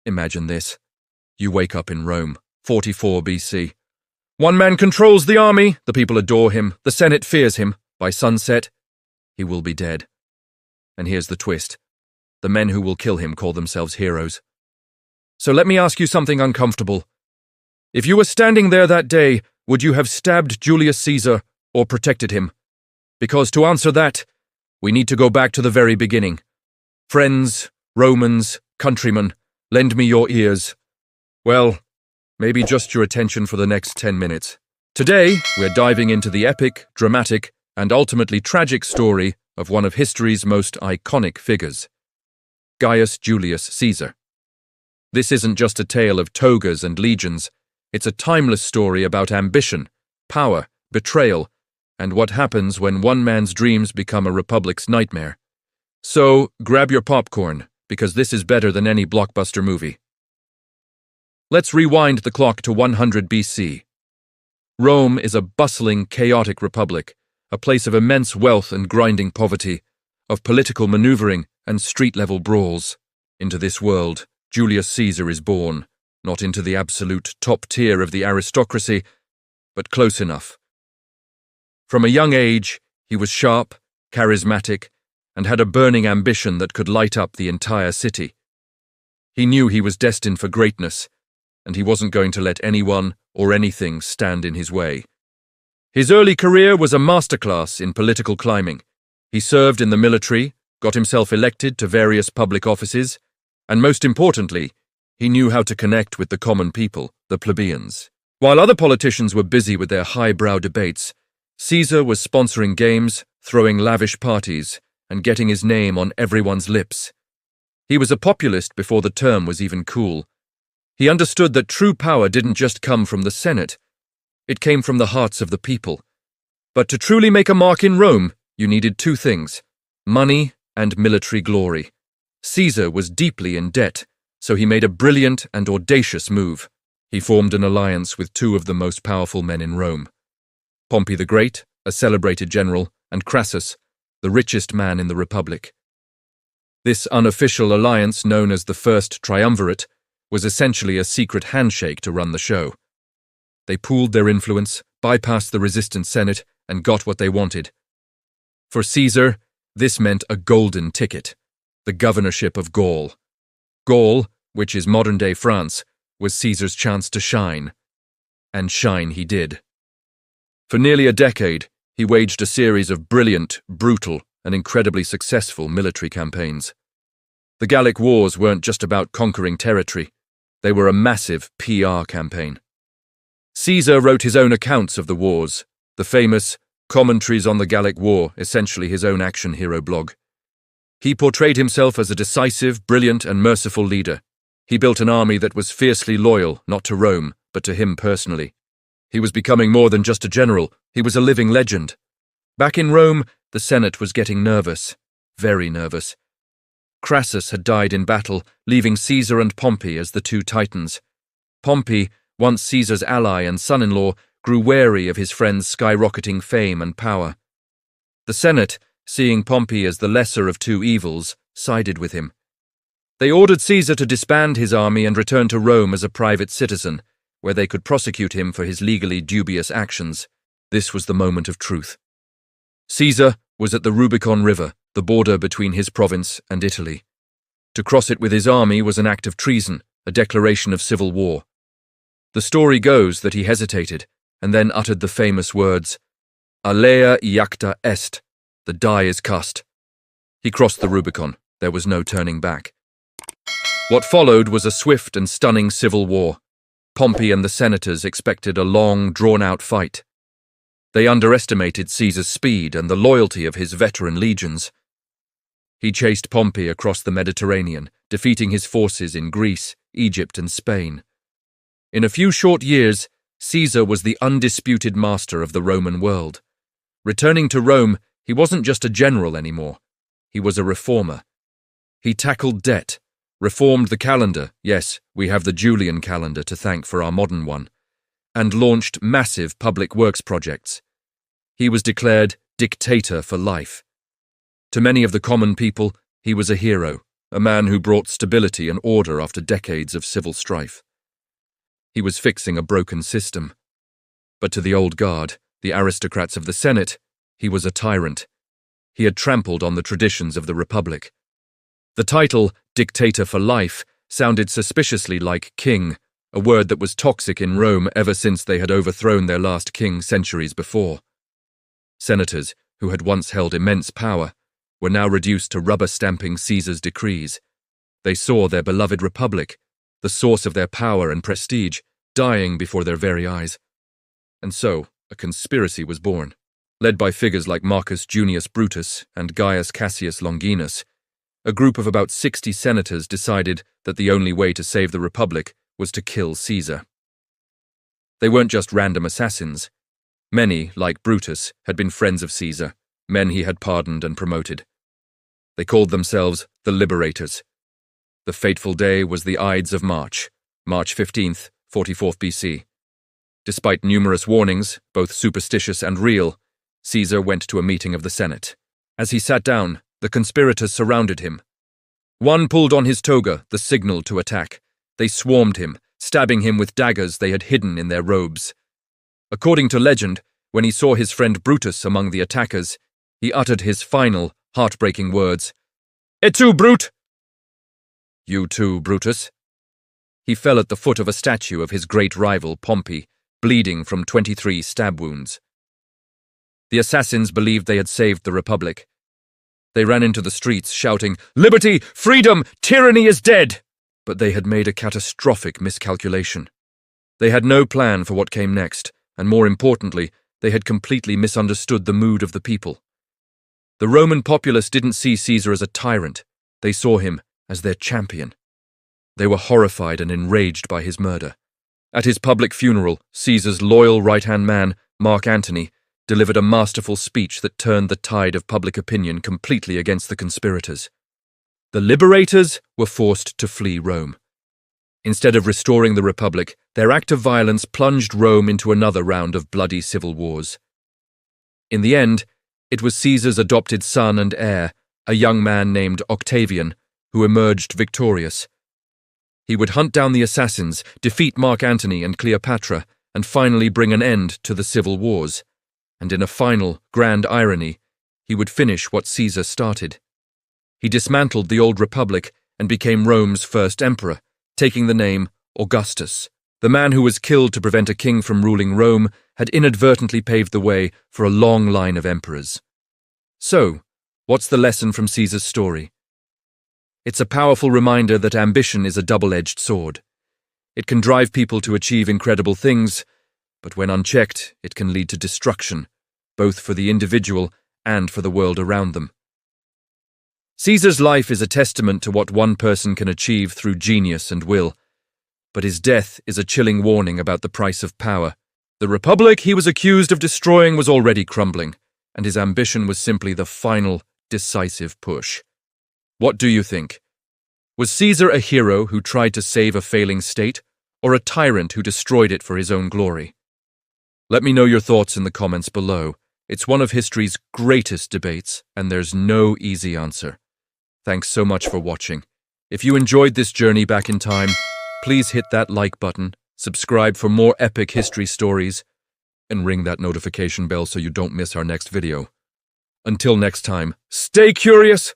Imagine this. You wake up in Rome, 44 BC. One man controls the army, the people adore him, the Senate fears him. By sunset, he will be dead. And here's the twist. The men who will kill him call themselves heroes. So let me ask you something uncomfortable. If you were standing there that day, would you have stabbed Julius Caesar or protected him? Because to answer that, we need to go back to the very beginning. Friends, Romans, countrymen, lend me your ears. Well, maybe just your attention for the next 10 minutes. Today, we're diving into the epic, dramatic, and ultimately tragic story of one of history's most iconic figures, Gaius Julius Caesar. This isn't just a tale of togas and legions, it's a timeless story about ambition, power, betrayal, and what happens when one man's dreams become a republic's nightmare. So, grab your popcorn, because this is better than any blockbuster movie. Let's rewind the clock to 100 BC. Rome is a bustling, chaotic republic, a place of immense wealth and grinding poverty, of political maneuvering and street-level brawls. Into this world, Julius Caesar is born, not into the absolute top tier of the aristocracy, but close enough. From a young age, he was sharp, charismatic, and had a burning ambition that could light up the entire city. He knew he was destined for greatness, and he wasn't going to let anyone or anything stand in his way. His early career was a masterclass in political climbing. He served in the military, got himself elected to various public offices, and most importantly, he knew how to connect with the common people, the plebeians. While other politicians were busy with their highbrow debates, Caesar was sponsoring games, throwing lavish parties, and getting his name on everyone's lips. He was a populist before the term was even cool. He understood that true power didn't just come from the Senate, it came from the hearts of the people. But to truly make a mark in Rome, you needed two things: money and military glory. Caesar was deeply in debt, so he made a brilliant and audacious move. He formed an alliance with two of the most powerful men in Rome: Pompey the Great, a celebrated general, and Crassus, the richest man in the Republic. This unofficial alliance, known as the First Triumvirate, was essentially a secret handshake to run the show. They pooled their influence, bypassed the resistant Senate, and got what they wanted. For Caesar, this meant a golden ticket: the governorship of Gaul. Gaul, which is modern-day France, was Caesar's chance to shine. And shine he did. For nearly a decade, he waged a series of brilliant, brutal, and incredibly successful military campaigns. The Gallic Wars weren't just about conquering territory. They were a massive PR campaign. Caesar wrote his own accounts of the wars, the famous Commentaries on the Gallic War, essentially his own action hero blog. He portrayed himself as a decisive, brilliant, and merciful leader. He built an army that was fiercely loyal, not to Rome, but to him personally. He was becoming more than just a general, he was a living legend. Back in Rome, the Senate was getting nervous, very nervous. Crassus had died in battle, leaving Caesar and Pompey as the two titans. Pompey, once Caesar's ally and son-in-law, grew wary of his friend's skyrocketing fame and power. The Senate, seeing Pompey as the lesser of two evils, sided with him. They ordered Caesar to disband his army and return to Rome as a private citizen, where they could prosecute him for his legally dubious actions. This was the moment of truth. Caesar was at the Rubicon River, the border between his province and Italy. To cross it with his army was an act of treason, a declaration of civil war. The story goes that he hesitated, and then uttered the famous words, "Alea iacta est," the die is cast. He crossed the Rubicon. There was no turning back. What followed was a swift and stunning civil war. Pompey and the senators expected a long, drawn-out fight. They underestimated Caesar's speed and the loyalty of his veteran legions. He chased Pompey across the Mediterranean, defeating his forces in Greece, Egypt, and Spain. In a few short years, Caesar was the undisputed master of the Roman world. Returning to Rome, he wasn't just a general anymore. He was a reformer. He tackled debt, reformed the calendar, yes, we have the Julian calendar to thank for our modern one, and launched massive public works projects. He was declared dictator for life. To many of the common people, he was a hero, a man who brought stability and order after decades of civil strife. He was fixing a broken system. But to the old guard, the aristocrats of the Senate, he was a tyrant. He had trampled on the traditions of the Republic. The title, dictator for life, sounded suspiciously like king, a word that was toxic in Rome ever since they had overthrown their last king centuries before. Senators, who had once held immense power, were now reduced to rubber-stamping Caesar's decrees. They saw their beloved Republic, the source of their power and prestige, dying before their very eyes. And so, a conspiracy was born. Led by figures like Marcus Junius Brutus and Gaius Cassius Longinus, a group of about 60 senators decided that the only way to save the Republic was to kill Caesar. They weren't just random assassins. Many, like Brutus, had been friends of Caesar, men he had pardoned and promoted. They called themselves the Liberators. The fateful day was the Ides of March, March 15th, 44th BC. Despite numerous warnings, both superstitious and real, Caesar went to a meeting of the Senate. As he sat down, the conspirators surrounded him. One pulled on his toga, the signal to attack. They swarmed him, stabbing him with daggers they had hidden in their robes. According to legend, when he saw his friend Brutus among the attackers, he uttered his final, heartbreaking words, "Et tu, Brute?" "You too, Brutus." He fell at the foot of a statue of his great rival, Pompey, bleeding from 23 stab wounds. The assassins believed they had saved the Republic. They ran into the streets, shouting, "Liberty! Freedom! Tyranny is dead!" But they had made a catastrophic miscalculation. They had no plan for what came next, and more importantly, they had completely misunderstood the mood of the people. The Roman populace didn't see Caesar as a tyrant. They saw him as their champion. They were horrified and enraged by his murder. At his public funeral, Caesar's loyal right-hand man, Mark Antony, delivered a masterful speech that turned the tide of public opinion completely against the conspirators. The liberators were forced to flee Rome. Instead of restoring the Republic, their act of violence plunged Rome into another round of bloody civil wars. In the end, it was Caesar's adopted son and heir, a young man named Octavian, who emerged victorious. He would hunt down the assassins, defeat Mark Antony and Cleopatra, and finally bring an end to the civil wars. And in a final, grand irony, he would finish what Caesar started. He dismantled the old Republic and became Rome's first emperor, taking the name Augustus. The man who was killed to prevent a king from ruling Rome had inadvertently paved the way for a long line of emperors. So, what's the lesson from Caesar's story? It's a powerful reminder that ambition is a double-edged sword. It can drive people to achieve incredible things, but when unchecked, it can lead to destruction, both for the individual and for the world around them. Caesar's life is a testament to what one person can achieve through genius and will, but his death is a chilling warning about the price of power. The Republic he was accused of destroying was already crumbling, and his ambition was simply the final, decisive push. What do you think? Was Caesar a hero who tried to save a failing state, or a tyrant who destroyed it for his own glory? Let me know your thoughts in the comments below. It's one of history's greatest debates, and there's no easy answer. Thanks so much for watching. If you enjoyed this journey back in time, please hit that like button, subscribe for more epic history stories, and ring that notification bell so you don't miss our next video. Until next time, stay curious,